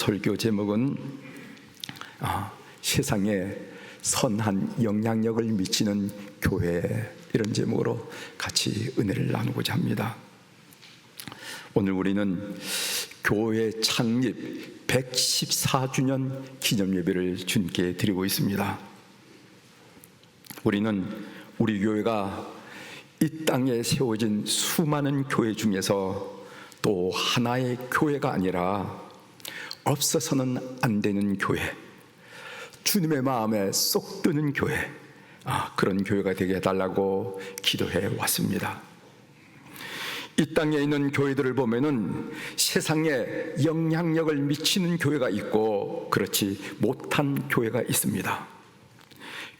설교 제목은 세상에 선한 영향력을 미치는 교회, 이런 제목으로 같이 은혜를 나누고자 합니다. 오늘 우리는 교회 창립 114주년 기념예배를 주님께 드리고 있습니다. 우리는 우리 교회가 이 땅에 세워진 수많은 교회 중에서 또 하나의 교회가 아니라 없어서는 안 되는 교회, 주님의 마음에 쏙 드는 교회, 그런 교회가 되게 해달라고 기도해 왔습니다. 이 땅에 있는 교회들을 보면은 세상에 영향력을 미치는 교회가 있고 그렇지 못한 교회가 있습니다.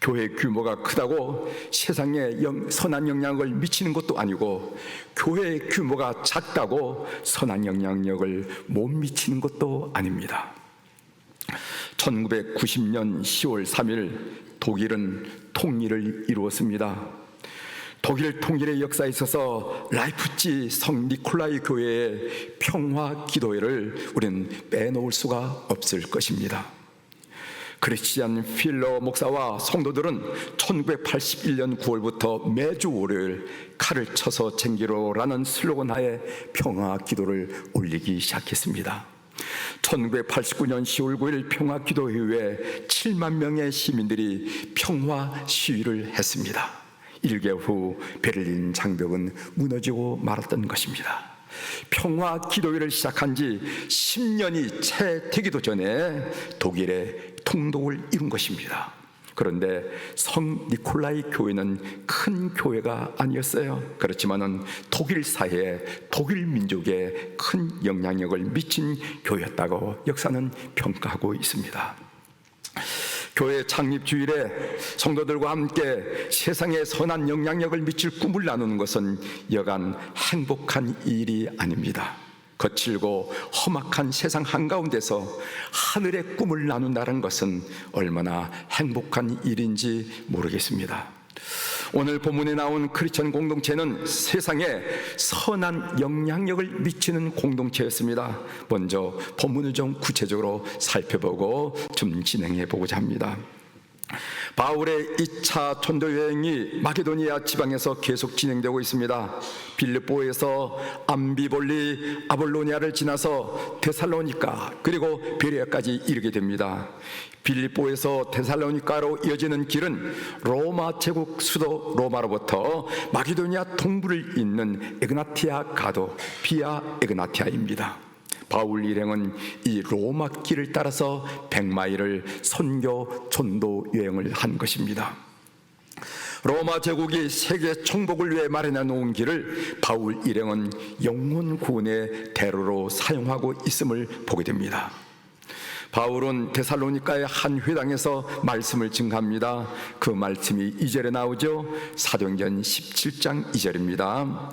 교회 규모가 크다고 세상에 선한 영향력을 미치는 것도 아니고, 교회 규모가 작다고 선한 영향력을 못 미치는 것도 아닙니다. 1990년 10월 3일 독일은 통일을 이루었습니다. 독일 통일의 역사에 있어서 라이프치 성 니콜라이 교회의 평화 기도회를 우리는 빼놓을 수가 없을 것입니다. 크리스티안 필러 목사와 성도들은 1981년 9월부터 매주 월요일 칼을 쳐서 챙기로라는 슬로건 하에 평화 기도를 올리기 시작했습니다. 1989년 10월 9일 평화 기도 이후에 7만 명의 시민들이 평화 시위를 했습니다. 1개월 후 베를린 장벽은 무너지고 말았던 것입니다. 평화 기도회를 시작한 지 10년이 채 되기도 전에 독일의 통독을 이룬 것입니다. 그런데 성 니콜라이 교회는 큰 교회가 아니었어요. 그렇지만은 독일 사회에, 독일 민족에 큰 영향력을 미친 교회였다고 역사는 평가하고 있습니다. 교회 창립 주일에 성도들과 함께 세상에 선한 영향력을 미칠 꿈을 나누는 것은 여간 행복한 일이 아닙니다. 거칠고 험악한 세상 한가운데서 하늘의 꿈을 나눈다는 것은 얼마나 행복한 일인지 모르겠습니다. 오늘 본문에 나온 크리스천 공동체는 세상에 선한 영향력을 미치는 공동체였습니다. 먼저 본문을 좀 구체적으로 살펴보고 좀 진행해 보고자 합니다. 바울의 2차 전도 여행이 마게도니아 지방에서 계속 진행되고 있습니다. 빌립보에서 암비볼리, 아볼로니아를 지나서 데살로니가 그리고 베레아까지 이르게 됩니다. 빌립보에서 데살로니가로 이어지는 길은 로마 제국 수도 로마로부터 마게도니아 동부를 잇는 에그나티아 가도 비아 에그나티아입니다. 바울 일행은 이 로마 길을 따라서 100마일을 선교 전도 여행을 한 것입니다. 로마 제국이 세계 정복을 위해 마련해 놓은 길을 바울 일행은 영혼 구원의 대로로 사용하고 있음을 보게 됩니다. 바울은 데살로니가의 한 회당에서 말씀을 증거합니다. 그 말씀이 2절에 나오죠. 사도행전 17장 2절입니다.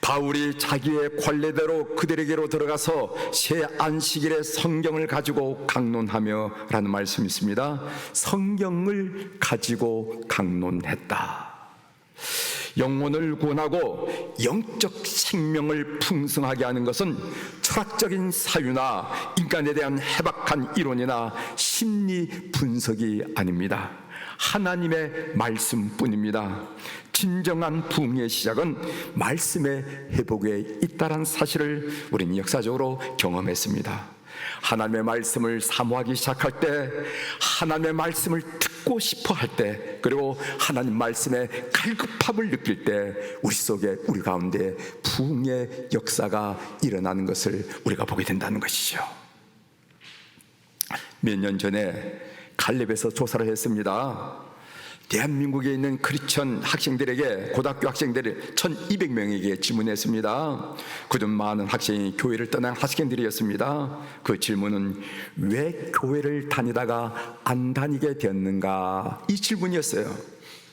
바울이 자기의 관례대로 그들에게로 들어가서 새 안식일에 성경을 가지고 강론하며 라는 말씀이 있습니다. 성경을 가지고 강론했다. 영혼을 구원하고 영적 생명을 풍성하게 하는 것은 철학적인 사유나 인간에 대한 해박한 이론이나 심리 분석이 아닙니다. 하나님의 말씀뿐입니다. 진정한 부흥의 시작은 말씀의 회복에 있다는 사실을 우리는 역사적으로 경험했습니다. 하나님의 말씀을 사모하기 시작할 때, 하나님의 말씀을 듣고 싶어 할 때, 그리고 하나님 말씀의 갈급함을 느낄 때 우리 속에, 우리 가운데 부흥의 역사가 일어나는 것을 우리가 보게 된다는 것이죠. 몇 년 전에 갈렙에서 조사를 했습니다. 대한민국에 있는 크리스천 학생들에게, 고등학교 학생들 1200명에게 질문했습니다. 그중 많은 학생이 교회를 떠난 학생들이었습니다. 그 질문은 왜 교회를 다니다가 안 다니게 되었는가, 이 질문이었어요.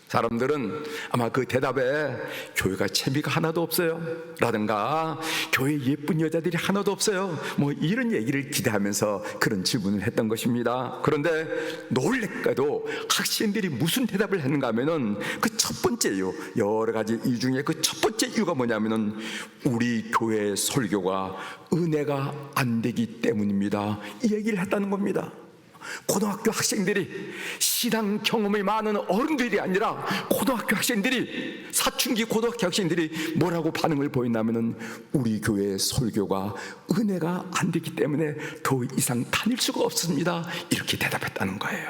사람들은 아마 그 대답에 교회가 재미가 하나도 없어요 라든가 교회 예쁜 여자들이 하나도 없어요 뭐 이런 얘기를 기대하면서 그런 질문을 했던 것입니다. 그런데 놀랍게도 학생들이 무슨 대답을 했는가 하면은 그 첫 번째 이유, 여러 가지 이유 중에 그 첫 번째 이유가 뭐냐면은 우리 교회의 설교가 은혜가 안 되기 때문입니다, 이 얘기를 했다는 겁니다. 고등학교 학생들이, 신앙 경험이 많은 어른들이 아니라 고등학교 학생들이, 사춘기 고등학교 학생들이 뭐라고 반응을 보였냐면은 우리 교회의 설교가 은혜가 안 되기 때문에 더 이상 다닐 수가 없습니다, 이렇게 대답했다는 거예요.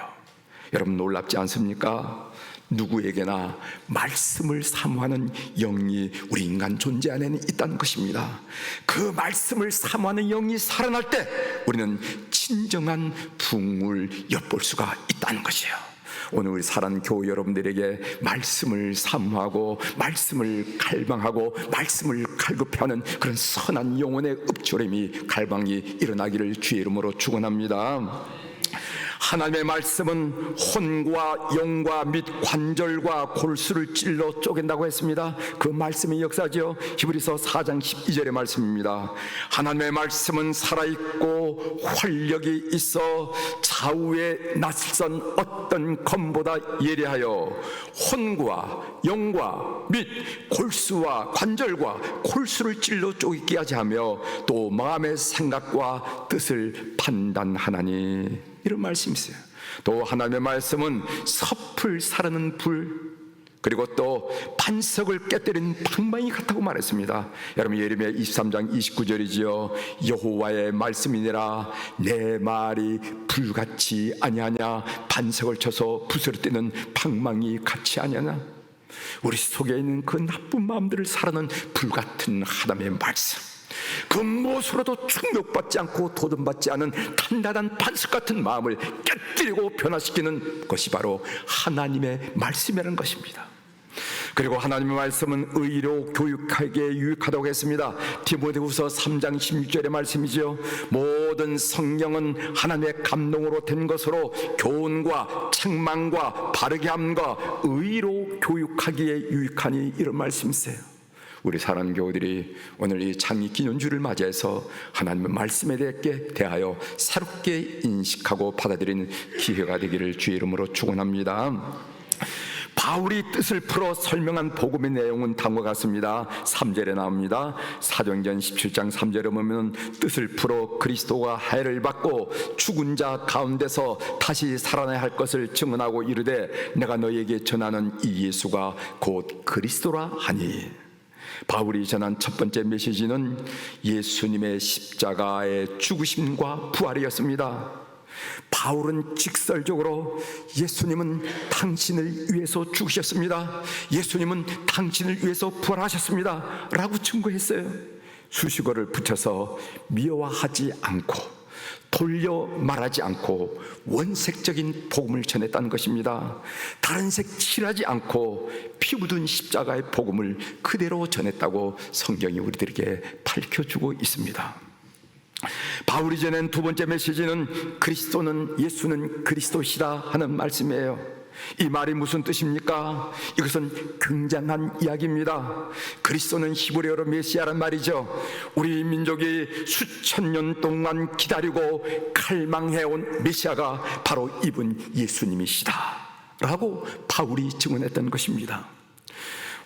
여러분 놀랍지 않습니까? 누구에게나 말씀을 사모하는 영이 우리 인간 존재 안에는 있다는 것입니다. 그 말씀을 사모하는 영이 살아날 때 우리는 진정한 부흥을 엿볼 수가 있다는 것이에요. 오늘 우리 사랑하는 교회 여러분들에게 말씀을 사모하고 말씀을 갈망하고 말씀을 갈급해하는 그런 선한 영혼의 읍조림이 갈망이 일어나기를 주의 이름으로 축원합니다. 하나님의 말씀은 혼과 영과 및 관절과 골수를 찔러 쪼갠다고 했습니다. 그 말씀의 역사죠. 히브리서 4장 12절의 말씀입니다. 하나님의 말씀은 살아있고 활력이 있어 좌우에 낯선 어떤 검보다 예리하여 혼과 영과 및 골수와 관절과 골수를 찔러 쪼개게 하며 또 마음의 생각과 뜻을 판단하나니, 이런 말씀이 있어요. 또 하나님의 말씀은 섭을 사르는 불, 그리고 또 반석을 깨뜨린 방망이 같다고 말했습니다. 여러분 예레미야 23장 29절이지요. 여호와의 말씀이니라 내 말이 불같이 아니하냐, 반석을 쳐서 부스러뜨리는 방망이 같이 아니하냐. 우리 속에 있는 그 나쁜 마음들을 사르는 불같은 하나님의 말씀, 그 무엇으로도 충격받지 않고 도전받지 않은 단단한 반석 같은 마음을 깨뜨리고 변화시키는 것이 바로 하나님의 말씀이라는 것입니다. 그리고 하나님의 말씀은 의로 교육하기에 유익하다고 했습니다. 디모데후서 3장 16절의 말씀이지요. 모든 성경은 하나님의 감동으로 된 것으로 교훈과 책망과 바르게 함과 의로 교육하기에 유익하니, 이런 말씀이세요. 우리 사랑하는 교우들이 오늘 이 장미 기념주를 맞이해서 하나님의 말씀에 대하여 새롭게 인식하고 받아들이는 기회가 되기를 주의 이름으로 축원합니다. 바울이 뜻을 풀어 설명한 복음의 내용은 다음과 같습니다. 3절에 나옵니다. 사도행전 17장 3절에 보면 뜻을 풀어 그리스도가 해를 받고 죽은 자 가운데서 다시 살아나야 할 것을 증언하고 이르되 내가 너에게 전하는 이 예수가 곧 그리스도라 하니. 바울이 전한 첫 번째 메시지는 예수님의 십자가의 죽으심과 부활이었습니다. 바울은 직설적으로 예수님은 당신을 위해서 죽으셨습니다, 예수님은 당신을 위해서 부활하셨습니다 라고 증거했어요. 수식어를 붙여서 미화하지 않고 돌려 말하지 않고 원색적인 복음을 전했다는 것입니다. 다른 색 칠하지 않고 피 묻은 십자가의 복음을 그대로 전했다고 성경이 우리들에게 밝혀주고 있습니다. 바울이 전한 두 번째 메시지는 예수는 그리스도시다 하는 말씀이에요. 이 말이 무슨 뜻입니까? 이것은 굉장한 이야기입니다. 그리스도는 히브리어로 메시아란 말이죠. 우리 민족이 수천 년 동안 기다리고 갈망해온 메시아가 바로 이분 예수님이시다 라고 바울이 증언했던 것입니다.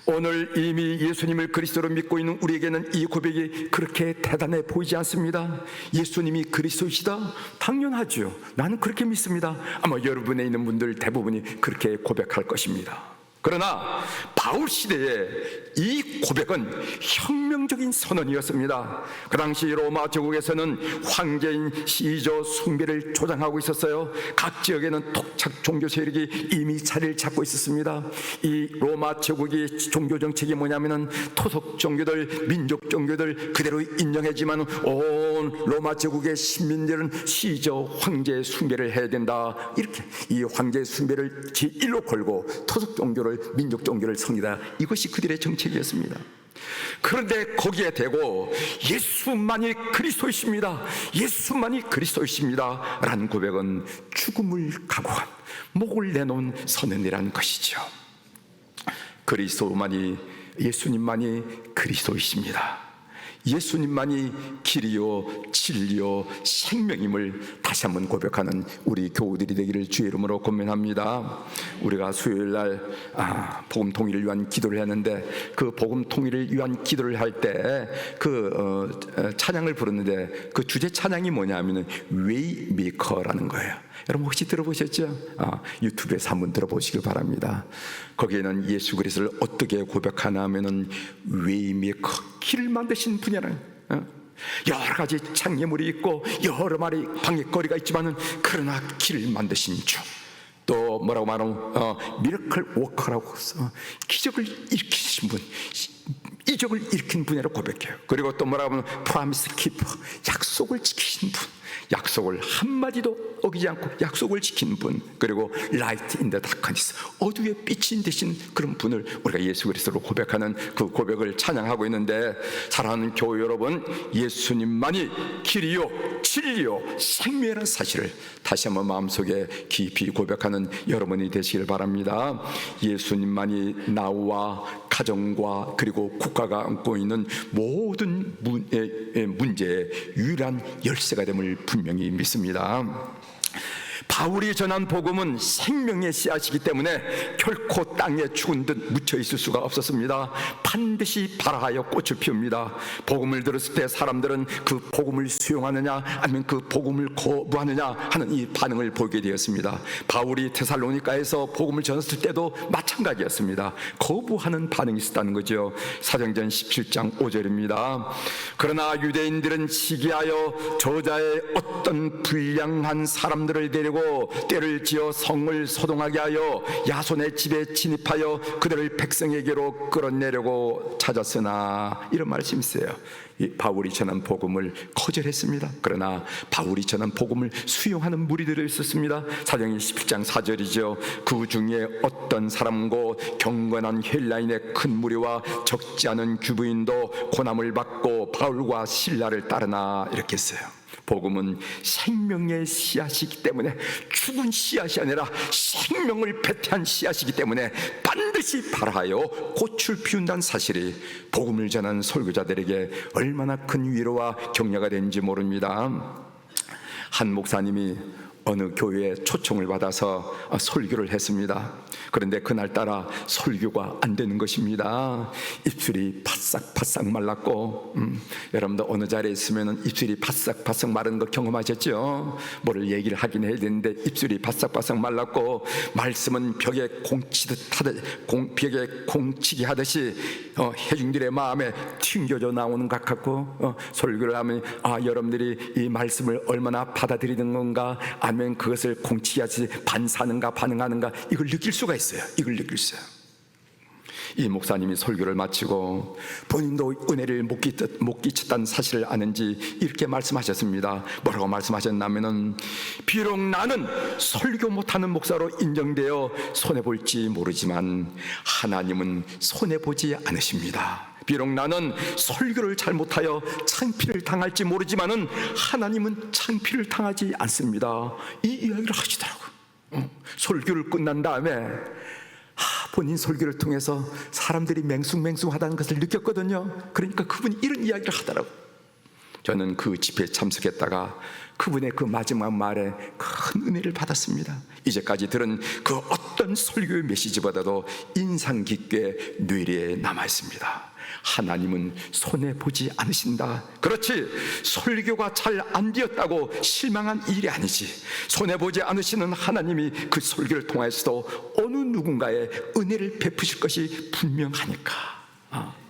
오늘 이미 예수님을 그리스도로 믿고 있는 우리에게는 이 고백이 그렇게 대단해 보이지 않습니다. 예수님이 그리스도이시다? 당연하죠. 나는 그렇게 믿습니다. 아마 여러분에 있는 분들 대부분이 그렇게 고백할 것입니다. 그러나 바울 시대에 이 고백은 혁명적인 선언이었습니다. 그 당시 로마 제국에서는 황제인 시저 숭배를 조장하고 있었어요. 각 지역에는 토착 종교 세력이 이미 자리를 잡고 있었습니다. 이 로마 제국의 종교 정책이 뭐냐면은 토속 종교들, 민족 종교들 그대로 인정하지만 온 로마 제국의 시민들은 시저 황제 숭배를 해야 된다, 이렇게 이 황제 숭배를 제1로 걸고 토속 종교를, 민족 종교를 섬기다, 이것이 그들의 정책이었습니다. 그런데 거기에 대고 예수만이 그리스도이십니다, 예수만이 그리스도이십니다 라는 고백은 죽음을 각오한, 목을 내놓은 선언이라는 것이죠. 그리스도만이, 예수님만이 그리스도이십니다. 예수님만이 길이요 진리요 생명임을 다시 한번 고백하는 우리 교우들이 되기를 주의 이름으로 권면합니다. 우리가 수요일날 복음 통일을 위한 기도를 했는데, 그 복음 통일을 위한 기도를 할 때 그 찬양을 부르는데 그 주제 찬양이 뭐냐면은 웨이메이커라는 거예요. 여러분 혹시 들어보셨죠? 유튜브에서 한번 들어보시길 바랍니다. 거기에는 예수 그리스도를 어떻게 고백하나 하면은 웨이메이커, 길을 만드신 분이라는, 여러 가지 장애물이 있고 여러 마리 방해거리가 있지만은 그러나 길을 만드신 주. 또 뭐라고 말하면 미러클 워커라고 기적을 일으키신 분, 이적을 일으킨 분이라고 고백해요. 그리고 또 뭐라고 하면 프라미스 키퍼, 약속을 지키신 분, 약속을 한마디도 어기지 않고 약속을 지킨 분. 그리고 라이트 인 더 다크니스, 어두의 빛인 되신 그런 분을 우리가 예수 그리스도로 고백하는 그 고백을 찬양하고 있는데, 사랑하는 교회 여러분, 예수님만이 길이요 진리요 생명이라는 사실을 다시 한번 마음속에 깊이 고백하는 여러분이 되시길 바랍니다. 예수님만이 나와 가정과 그리고 국가가 안고 있는 모든 문제의 유일한 열쇠가 됨을 분명히 믿습니다. 바울이 전한 복음은 생명의 씨앗이기 때문에 결코 땅에 죽은 듯 묻혀 있을 수가 없었습니다. 반드시 발하여 꽃을 피웁니다. 복음을 들었을 때 사람들은 그 복음을 수용하느냐 아니면 그 복음을 거부하느냐 하는 이 반응을 보이게 되었습니다. 바울이 데살로니가에서 복음을 전했을 때도 마찬가지였습니다. 거부하는 반응이 있었다는 거죠. 사도행전 17장 5절입니다. 그러나 유대인들은 시기하여 저자의 어떤 불량한 사람들을 데리고 떼를 지어 성을 소동하게 하여 야손의 집에 진입하여 그들을 백성에게로 끌어내려고 찾았으나, 이런 말씀이 있어요. 바울이 전한 복음을 거절했습니다. 그러나 바울이 전한 복음을 수용하는 무리들이 있었습니다. 사도행전 17장 4절이죠. 그 중에 어떤 사람고 경건한 헬라인의 큰 무리와 적지 않은 주부인도 고난을 받고 바울과 실라를 따르나, 이렇게 했어요. 복음은 생명의 씨앗이기 때문에, 죽은 씨앗이 아니라 생명을 배태한 씨앗이기 때문에 반드시 발하여 꽃을 피운다는 사실이 복음을 전하는 설교자들에게 얼마나 큰 위로와 격려가 되는지 모릅니다. 한 목사님이 어느 교회에 초청을 받아서 설교를 했습니다. 그런데 그날따라 설교가 안 되는 것입니다. 입술이 바싹바싹 말랐고, 여러분도 어느 자리에 있으면 입술이 바싹바싹 마른 거 경험하셨죠? 뭐를 얘기를 하긴 해야 되는데 입술이 바싹바싹 말랐고, 말씀은 벽에 공치기 하듯이 회중들의 마음에 튕겨져 나오는 것 같고, 설교를 하면 여러분들이 이 말씀을 얼마나 받아들이는 건가, 아니면 그것을 공치기하듯이 반사하는가 반응하는가, 이걸 느낄 수가 있어요. 이걸 느낄 수 있어요. 이 목사님이 설교를 마치고 본인도 은혜를 못 끼쳤다는 사실을 아는지 이렇게 말씀하셨습니다. 뭐라고 말씀하셨냐면은, 비록 나는 설교 못하는 목사로 인정되어 손해볼지 모르지만 하나님은 손해보지 않으십니다. 비록 나는 설교를 잘못하여 창피를 당할지 모르지만은 하나님은 창피를 당하지 않습니다. 이 이야기를 하시더라고요. 설교를 끝난 다음에 본인 설교를 통해서 사람들이 맹숭맹숭하다는 것을 느꼈거든요. 그러니까 그분이 이런 이야기를 하더라고요. 저는 그 집회에 참석했다가 그분의 그 마지막 말에 큰 은혜를 받았습니다. 이제까지 들은 그 어떤 설교의 메시지보다도 인상 깊게 뇌리에 남아있습니다. 하나님은 손해보지 않으신다. 그렇지, 설교가 잘 안 되었다고 실망한 일이 아니지. 손해보지 않으시는 하나님이 그 설교를 통해서도 어느 누군가의 은혜를 베푸실 것이 분명하니까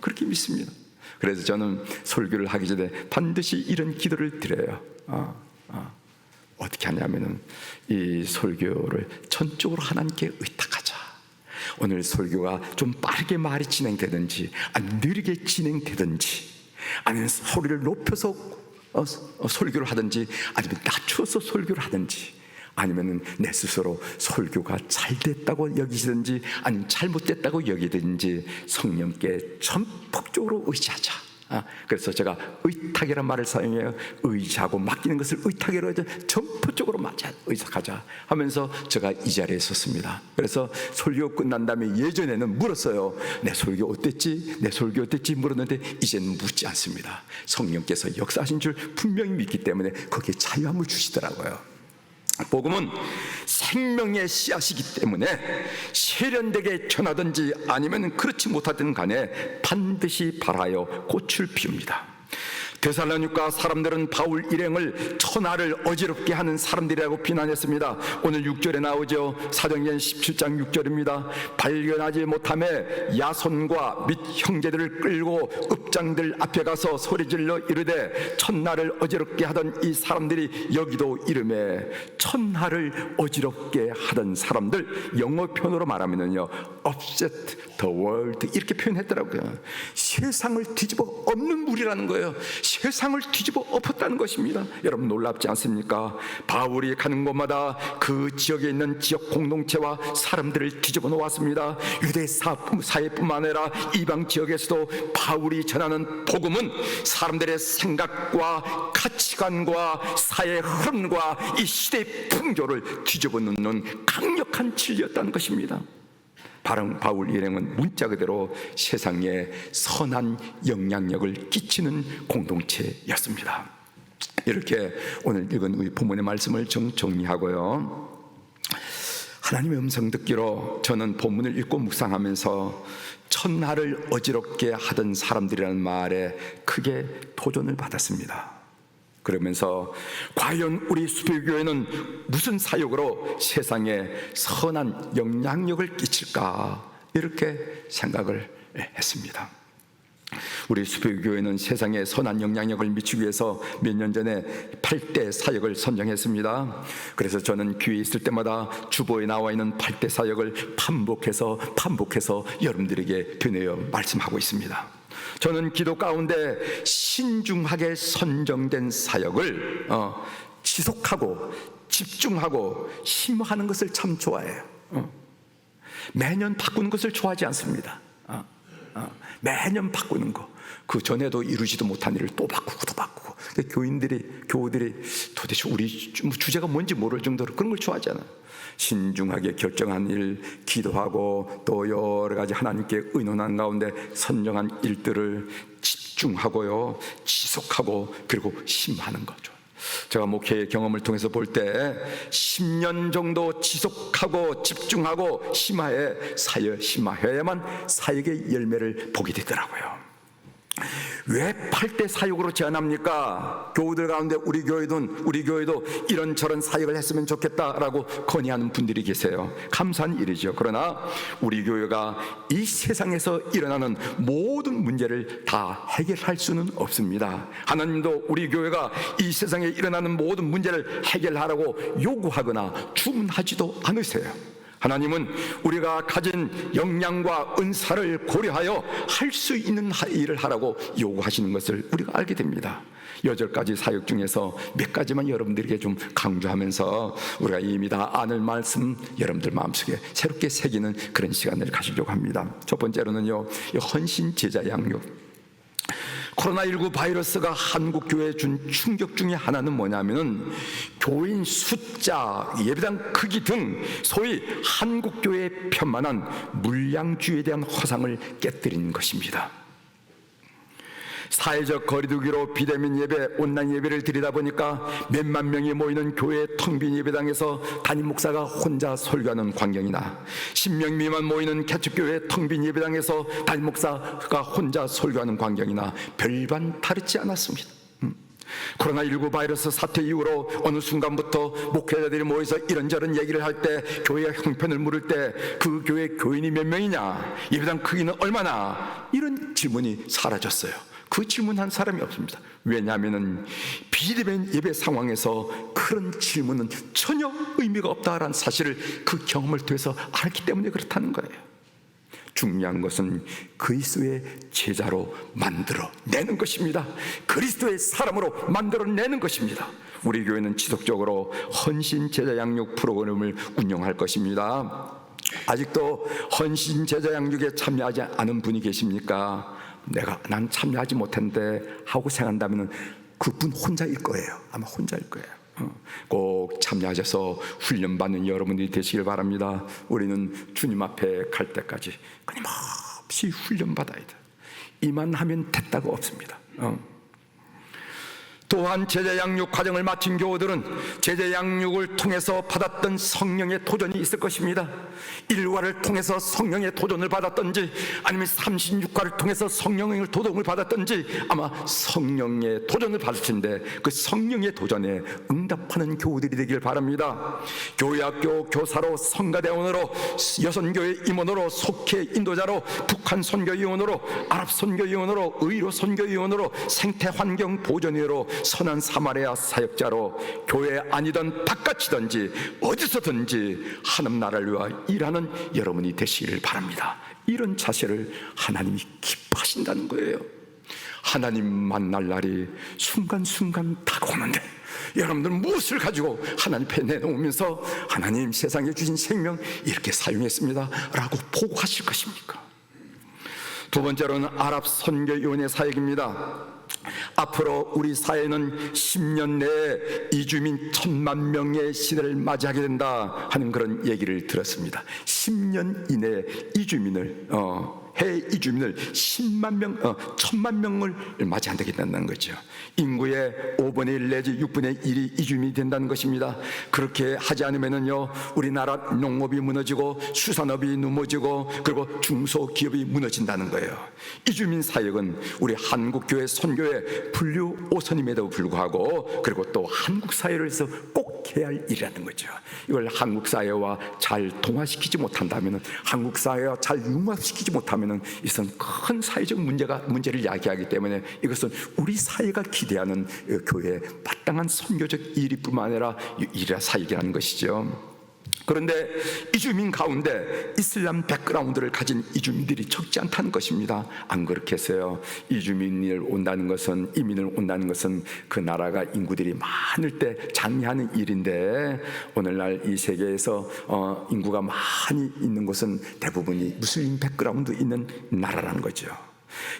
그렇게 믿습니다. 그래서 저는 설교를 하기 전에 반드시 이런 기도를 드려요. 어떻게 하냐면은, 이 설교를 전적으로 하나님께 의탁하자. 오늘 설교가 좀 빠르게 말이 진행되든지 아니면 느리게 진행되든지, 아니면 소리를 높여서 설교를 하든지 아니면 낮춰서 설교를 하든지, 아니면 내 스스로 설교가 잘 됐다고 여기든지 아니면 잘못됐다고 여기든지 성령께 전폭적으로 의지하자. 그래서 제가 의탁이라는 말을 사용해요. 의지하고 맡기는 것을 의탁이라고 해서 전폭적으로 맞아 의탁하자 하면서 제가 이 자리에 섰습니다. 그래서 설교 끝난 다음에 예전에는 물었어요. 내 설교 어땠지? 내 설교 어땠지? 물었는데 이제는 묻지 않습니다. 성령께서 역사하신 줄 분명히 믿기 때문에 거기에 자유함을 주시더라고요. 복음은 생명의 씨앗이기 때문에 세련되게 전하든지 아니면 그렇지 못하든 간에 반드시 발하여 꽃을 피웁니다. 데살로니가 사람들은 바울 일행을 천하를 어지럽게 하는 사람들이라고 비난했습니다. 오늘 6절에 나오죠. 사도행전 17장 6절입니다. 발견하지 못함에 야손과 및 형제들을 끌고 읍장들 앞에 가서 소리질러 이르되 천하를 어지럽게 하던 이 사람들이 여기도 이름에 천하를 어지럽게 하던 사람들, 영어 표현으로 말하면요 upset the world 이렇게 표현했더라고요. 세상을 뒤집어 엎는 물이라는 거예요. 세상을 뒤집어 엎었다는 것입니다. 여러분 놀랍지 않습니까? 바울이 가는 곳마다 그 지역에 있는 지역 공동체와 사람들을 뒤집어 놓았습니다. 유대 사회뿐만 아니라 이방 지역에서도 바울이 전하는 복음은 사람들의 생각과 가치관과 사회 흐름과 이 시대의 풍조를 뒤집어 놓는 강력한 진리였다는 것입니다. 바울 일행은 문자 그대로 세상에 선한 영향력을 끼치는 공동체였습니다. 이렇게 오늘 읽은 우리 본문의 말씀을 정리하고요, 하나님의 음성 듣기로 저는 본문을 읽고 묵상하면서 천하를 어지럽게 하던 사람들이라는 말에 크게 도전을 받았습니다. 그러면서 과연 우리 수표교회는 무슨 사역으로 세상에 선한 영향력을 끼칠까, 이렇게 생각을 했습니다. 우리 수표교회는 세상에 선한 영향력을 미치기 위해서 몇 년 전에 8대 사역을 선정했습니다. 그래서 저는 교회에 있을 때마다 주보에 나와 있는 8대 사역을 반복해서 여러분들에게 되뇌어 말씀하고 있습니다. 저는 기도 가운데 신중하게 선정된 사역을 지속하고 집중하고 심화하는 것을 참 좋아해요. 매년 바꾸는 것을 좋아하지 않습니다. 매년 바꾸는 거, 그 전에도 이루지도 못한 일을 또 바꾸고 교우들이 도대체 우리 주제가 뭔지 모를 정도로 그런 걸 좋아하잖아요. 신중하게 결정한 일, 기도하고 또 여러 가지 하나님께 의논한 가운데 선정한 일들을 집중하고요, 지속하고 그리고 심하는 거죠. 제가 목회의 경험을 통해서 볼 때 10년 정도 지속하고 집중하고 심화해야만 사역의 열매를 보게 되더라고요. 왜 8대 사역으로 제안합니까? 교우들 가운데 우리 교회도 이런저런 사역을 했으면 좋겠다라고 건의하는 분들이 계세요. 감사한 일이죠. 그러나 우리 교회가 이 세상에서 일어나는 모든 문제를 다 해결할 수는 없습니다. 하나님도 우리 교회가 이 세상에 일어나는 모든 문제를 해결하라고 요구하거나 주문하지도 않으세요. 하나님은 우리가 가진 역량과 은사를 고려하여 할 수 있는 일을 하라고 요구하시는 것을 우리가 알게 됩니다. 8가지 사역 중에서 몇 가지만 여러분들에게 좀 강조하면서 우리가 이미 다 아는 말씀 여러분들 마음속에 새롭게 새기는 그런 시간을 가지려고 합니다. 첫 번째로는요, 헌신 제자 양육. 코로나19 바이러스가 한국 교회에 준 충격 중에 하나는 뭐냐면은 교인 숫자, 예배당 크기 등 소위 한국 교회의 편만한 물량주의에 대한 허상을 깨뜨리는 것입니다. 사회적 거리두기로 비대면 예배, 온라인 예배를 드리다 보니까 몇만 명이 모이는 교회 텅 빈 예배당에서 담임 목사가 혼자 설교하는 광경이나 10명 미만 모이는 개척교회 텅 빈 예배당에서 담임 목사가 혼자 설교하는 광경이나 별반 다르지 않았습니다. 코로나19 바이러스 사태 이후로 어느 순간부터 목회자들이 모여서 이런저런 얘기를 할 때, 교회의 형편을 물을 때 그 교회 교인이 몇 명이냐, 예배당 크기는 얼마나, 이런 질문이 사라졌어요. 그 질문한 사람이 없습니다. 왜냐하면 비대면 예배 상황에서 그런 질문은 전혀 의미가 없다라는 사실을 그 경험을 통해서 알기 때문에 그렇다는 거예요. 중요한 것은 그리스도의 제자로 만들어내는 것입니다. 그리스도의 사람으로 만들어내는 것입니다. 우리 교회는 지속적으로 헌신 제자 양육 프로그램을 운영할 것입니다. 아직도 헌신 제자 양육에 참여하지 않은 분이 계십니까? 난 참여하지 못했는데 하고 생각한다면 그분 혼자일 거예요. 아마 혼자일 거예요. 꼭 참여하셔서 훈련받는 여러분들이 되시길 바랍니다. 우리는 주님 앞에 갈 때까지 끊임없이 훈련받아야 돼. 이만 하면 됐다가 없습니다. 또한 제자 양육 과정을 마친 교우들은 제자 양육을 통해서 받았던 성령의 도전이 있을 것입니다. 1과를 통해서 성령의 도전을 받았던지 아니면 36과를 통해서 성령의 도전을 받았던지 아마 성령의 도전을 받을 텐데 그 성령의 도전에 응답하는 교우들이 되길 바랍니다. 교회학교 교사로 성가대원으로 여선교회 임원으로 속회 인도자로 북한 선교위원으로 아랍 선교위원으로 의료 선교위원으로 생태환경 보존위원으로 선한 사마리아 사역자로 교회 아니던 바깥이든지 어디서든지 하나님 나라를 위하여 일하는 여러분이 되시기를 바랍니다. 이런 자세를 하나님이 기뻐하신다는 거예요. 하나님 만날 날이 순간순간 다가오는데 여러분들은 무엇을 가지고 하나님 앞에 내놓으면서 하나님 세상에 주신 생명 이렇게 사용했습니다 라고 보고하실 것입니까? 두 번째로는 아랍 선교위원회 사역입니다. 앞으로 우리 사회는 10년 내에 이주민 1000만 명의 시대를 맞이하게 된다 하는 그런 얘기를 들었습니다. 10년 이내에 이주민을 해외 이주민을 10만 명, 1000만 명을 맞이한다게 된다는 거죠. 인구의 5분의 1 내지 6분의 1이 이주민이 된다는 것입니다. 그렇게 하지 않으면요, 우리나라 농업이 무너지고 수산업이 무너지고 그리고 중소기업이 무너진다는 거예요. 이주민 사역은 우리 한국교회 선교의 분류 5선임에도 불구하고 그리고 또 한국 사회를 위해서 꼭 해야 할 일이라는 거죠. 이걸 한국 사회와 잘 통화시키지 못한다면, 한국 사회와 잘 융합시키지 못하면 이것은 큰 사회적 문제를 야기하기 때문에 이것은 우리 사회가 기대하는 교회의 마땅한 선교적 일뿐만 아니라 일이라 사역이라는 것이죠. 그런데 이주민 가운데 이슬람 백그라운드를 가진 이주민들이 적지 않다는 것입니다. 안 그렇게 해서요, 이주민을 온다는 것은, 이민을 온다는 것은 그 나라가 인구들이 많을 때 장려하는 일인데, 오늘날 이 세계에서 인구가 많이 있는 곳은 대부분이 무슬림 백그라운드 있는 나라라는 거죠.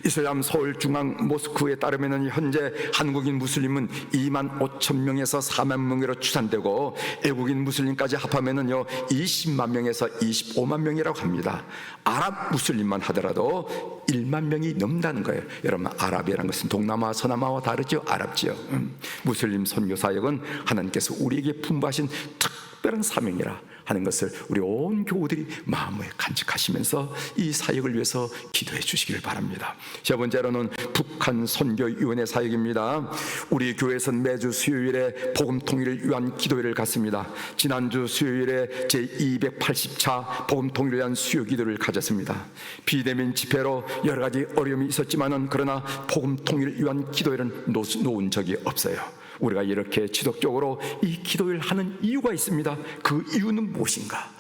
이슬람 서울 중앙 모스크에 따르면 현재 한국인 무슬림은 2만 5천 명에서 4만 명으로 추산되고 외국인 무슬림까지 합하면은요 20만 명에서 25만 명이라고 합니다. 아랍 무슬림만 하더라도 1만 명이 넘는다는 거예요. 여러분, 아랍이라는 것은 동남아 서남아와 다르죠. 아랍지요. 무슬림 선교 사역은 하나님께서 우리에게 분부하신 특별한 사명이라 하는 것을 우리 온 교우들이 마음에 간직하시면서 이 사역을 위해서 기도해 주시기를 바랍니다. 세 번째로는 북한 선교위원회 사역입니다. 우리 교회에서는 매주 수요일에 복음 통일을 위한 기도회를 갖습니다. 지난주 수요일에 제280차 복음 통일을 위한 수요 기도를 가졌습니다. 비대면 집회로 여러 가지 어려움이 있었지만은 그러나 복음 통일을 위한 기도회를 놓은 적이 없어요. 우리가 이렇게 지속적으로 이 기도를 하는 이유가 있습니다. 그 이유는 무엇인가?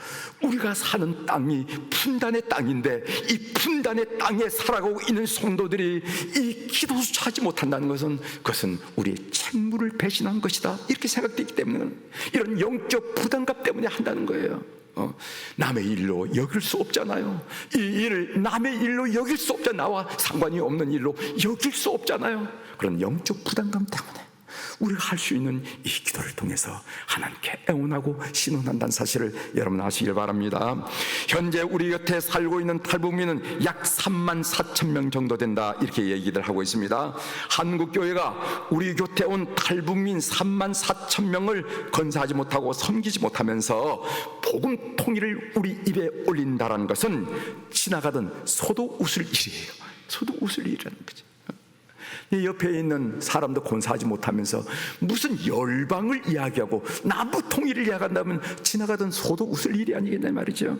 우리가 사는 땅이 분단의 땅인데 이 분단의 땅에 살아가고 있는 성도들이 이 기도조차 하지 못한다는 것은 그것은 우리의 책무를 배신한 것이다, 이렇게 생각되기 때문에 이런 영적 부담감 때문에 한다는 거예요. 남의 일로 여길 수 없잖아요. 이 일을 남의 일로 여길 수 없잖아요. 나와 상관이 없는 일로 여길 수 없잖아요. 그런 영적 부담감 때문에 우리가 할 수 있는 이 기도를 통해서 하나님께 애원하고 신원한다는 사실을 여러분 아시길 바랍니다. 현재 우리 곁에 살고 있는 탈북민은 약 3만 4천 명 정도 된다, 이렇게 얘기들 하고 있습니다. 한국교회가 우리 곁에 온 탈북민 3만 4천 명을 건사하지 못하고 섬기지 못하면서 복음 통일을 우리 입에 올린다는 것은 지나가던 소도 웃을 일이에요. 소도 웃을 일이라는 거죠. 옆에 있는 사람도 건사하지 못하면서 무슨 열방을 이야기하고 남북 통일을 이야기한다면 지나가던 소도 웃을 일이 아니겠냐 말이죠.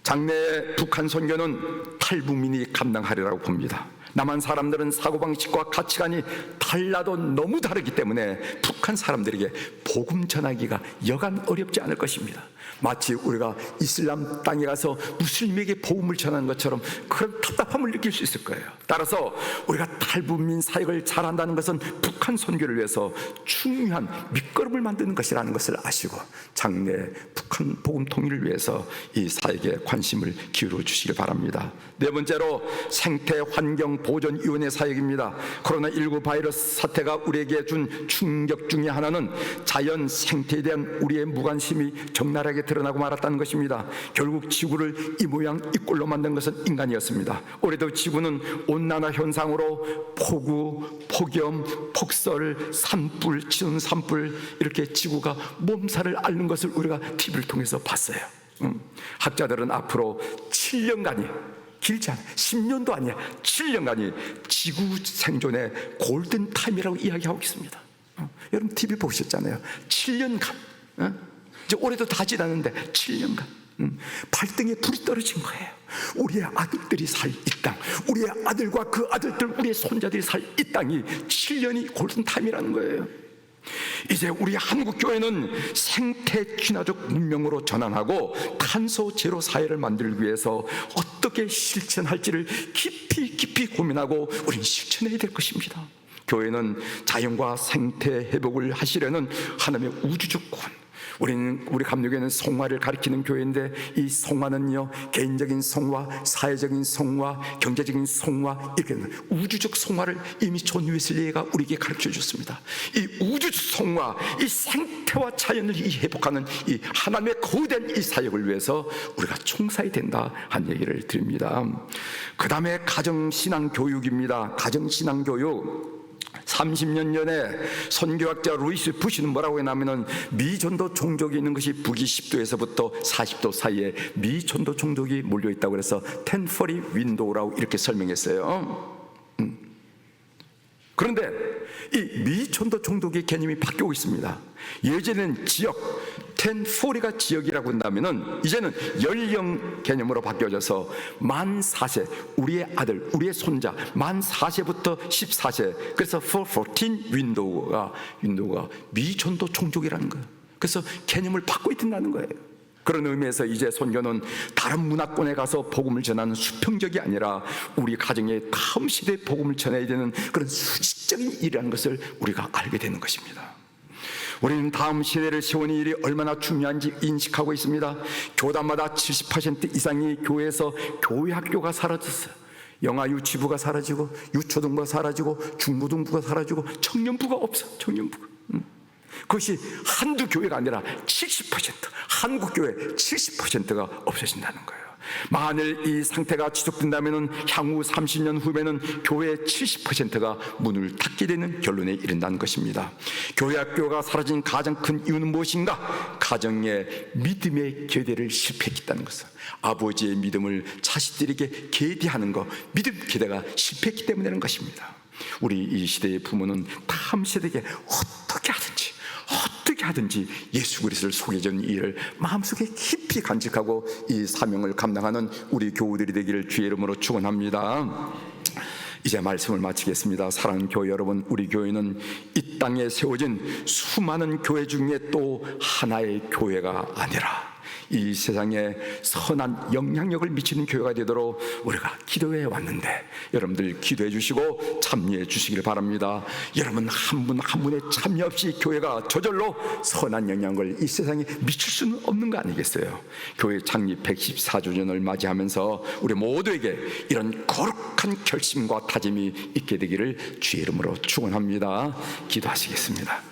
장래의 북한 선교는 탈북민이 감당하리라고 봅니다. 남한 사람들은 사고방식과 가치관이 달라도 너무 다르기 때문에 북한 사람들에게 복음 전하기가 여간 어렵지 않을 것입니다. 마치 우리가 이슬람 땅에 가서 무슬림에게 복음을 전하는 것처럼 그런 답답함을 느낄 수 있을 거예요. 따라서 우리가 탈북민 사역을 잘한다는 것은 북한 선교를 위해서 중요한 밑거름을 만드는 것이라는 것을 아시고 장래 북한 복음 통일을 위해서 이 사역에 관심을 기울여 주시길 바랍니다. 네 번째로 생태환경보존위원회 사역입니다. 코로나19 바이러스 사태가 우리에게 준 충격 중에 하나는 자연 생태에 대한 우리의 무관심이 적나라하게 드러나고 말았다는 것입니다. 결국 지구를 이 모양 이 꼴로 만든 것은 인간이었습니다. 올해도 지구는 온난화 현상으로 폭우, 폭염, 폭설, 산불, 지연 산불, 이렇게 지구가 몸살을 앓는 것을 우리가 TV를 통해서 봤어요. 학자들은 앞으로 7년간이, 길지 않아 10년도 아니야, 7년간이 지구 생존의 골든타임이라고 이야기하고 있습니다. 여러분 TV 보셨잖아요. 7년간, 이제 올해도 다 지났는데 7년간 발등에 불이 떨어진 거예요. 우리의 아들들이 살 이 땅, 우리의 아들과 그 아들들, 우리의 손자들이 살 이 땅이 7년이 골든타임이라는 거예요. 이제 우리 한국교회는 생태 친화적 문명으로 전환하고 탄소 제로 사회를 만들기 위해서 어떻게 실천할지를 깊이 고민하고 우리는 실천해야 될 것입니다. 교회는 자연과 생태 회복을 하시려는 하나님의 우주적 권, 우리 감리교회는 성화를 가리키는 교회인데, 이 성화는요, 개인적인 성화, 사회적인 성화, 경제적인 성화, 이렇게 우주적 성화를 이미 존 웨슬리가 우리에게 가르쳐 줬습니다. 이 우주적 성화, 이 생태와 자연을 회복하는 이 하나님의 거대한 이 사역을 위해서 우리가 총사해야 된다 한 얘기를 드립니다. 그 다음에 가정신앙교육입니다. 가정신앙교육. 30년 전에 선교학자 루이스 부시는 뭐라고 했냐면은 미전도 종족이 있는 것이 북위 10도에서부터 40도 사이에 미전도 종족이 몰려있다고 해서 1040 윈도우라고 이렇게 설명했어요. 그런데 이 미전도 종족의 개념이 바뀌고 있습니다. 예전에는 지역, 1040가 지역이라고 한다면은 이제는 연령 개념으로 바뀌어져서 만 4세, 우리의 아들, 우리의 손자, 만 4세부터 14세, 그래서 414 윈도우가 미전도 종족이라는 거예요. 그래서 개념을 바꿔야 된다는 거예요. 그런 의미에서 이제 선교는 다른 문화권에 가서 복음을 전하는 수평적이 아니라 우리 가정의 다음 시대에 복음을 전해야 되는 그런 수직적인 일이라는 것을 우리가 알게 되는 것입니다. 우리는 다음 시대를 세우는 일이 얼마나 중요한지 인식하고 있습니다. 교단마다 70% 이상이 교회에서 교회 학교가 사라졌어요. 영아 유치부가 사라지고, 유초등부가 사라지고, 중고등부가 사라지고, 청년부가 없어. 청년부가. 그것이 한두 교회가 아니라 70%, 한국교회 70%가 없어진다는 거예요. 만일 이 상태가 지속된다면 향후 30년 후에는 교회의 70%가 문을 닫게 되는 결론에 이른다는 것입니다. 교회 학교가 사라진 가장 큰 이유는 무엇인가? 가정의 믿음의 계대를 실패했다는 것은, 아버지의 믿음을 자식들에게 계대하는 것, 믿음 계대가 실패했기 때문이라는 것입니다. 우리 이 시대의 부모는 다음 세대에게 어떻게 하든지 예수 그리스도를 소개하는 일을 마음속에 깊이 간직하고 이 사명을 감당하는 우리 교우들이 되기를 주의 이름으로 축원합니다. 이제 말씀을 마치겠습니다. 사랑하는 교회 여러분, 우리 교회는 이 땅에 세워진 수많은 교회 중에 또 하나의 교회가 아니라 이 세상에 선한 영향력을 미치는 교회가 되도록 우리가 기도해 왔는데, 여러분들 기도해 주시고 참여해 주시기를 바랍니다. 여러분 한 분 한 분의 참여 없이 교회가 저절로 선한 영향을 이 세상에 미칠 수는 없는 거 아니겠어요? 교회 창립 114주년을 맞이하면서 우리 모두에게 이런 거룩한 결심과 다짐이 있게 되기를 주의 이름으로 축원합니다. 기도하시겠습니다.